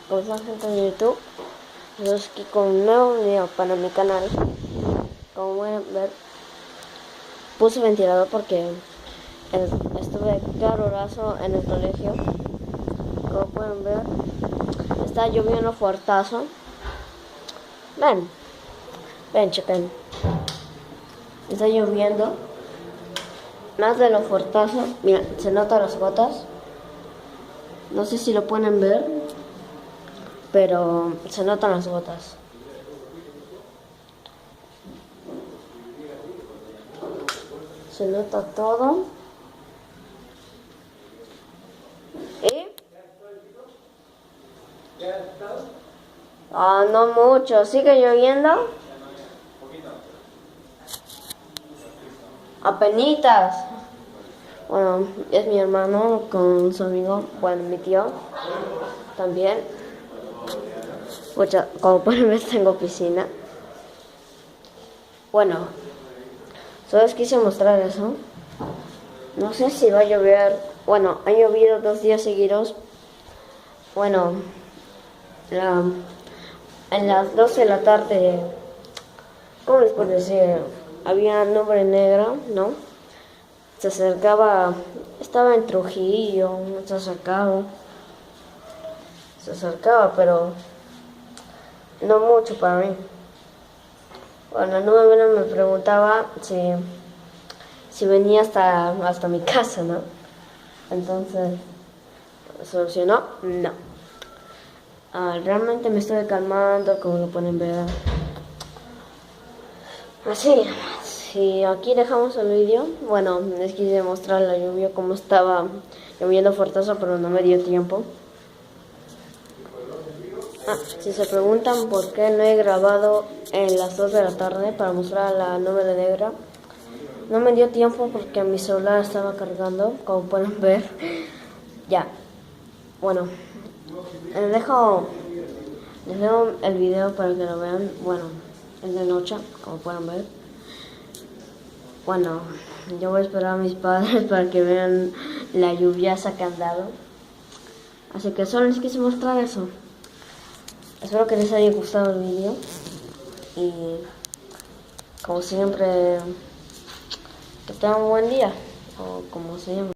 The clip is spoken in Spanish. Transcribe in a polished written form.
¿Cómo están, gente de YouTube? Yo estoy aquí con un nuevo video para mi canal. Como pueden ver, puse ventilador porque estuve caluroso en el colegio. Como pueden ver, está lloviendo fuertazo. Ven, chequen. Está lloviendo más de lo fuertazo. Mira, se notan las gotas. No sé si lo pueden ver, pero se notan las gotas. Se nota todo. ¿Y? No mucho. ¿Sigue lloviendo? Apenitas. Bueno, es mi hermano con su amigo. Bueno, mi tío también. Como pueden ver, tengo piscina. Bueno, solo les quise mostrar eso. No sé si va a llover. Bueno, ha llovido 2 días seguidos. Bueno, en las 12 de la tarde, ¿cómo les puedo decir? Había nube negra, ¿no? Se acercaba, estaba en Trujillo, se acercaba, pero no mucho para mí. Bueno, la nube negra me preguntaba si venía hasta mi casa, ¿no? Entonces, ¿solucionó? No. Realmente me estoy calmando, como lo pueden ver. Así, si aquí dejamos el vídeo. Bueno, les quise mostrar la lluvia, como estaba lloviendo fuertoso, pero no me dio tiempo. Si se preguntan por qué no he grabado en las 2 de la tarde para mostrar la nube negra, no me dio tiempo porque mi celular estaba cargando, como pueden ver. Ya, bueno, les dejo el video para que lo vean. Bueno, es de noche, como pueden ver. Bueno, yo voy a esperar a mis padres para que vean la lluvia que han dado. Así que solo les quise mostrar eso. Espero que les haya gustado el video. Y como siempre, que tengan un buen día. O como se llama.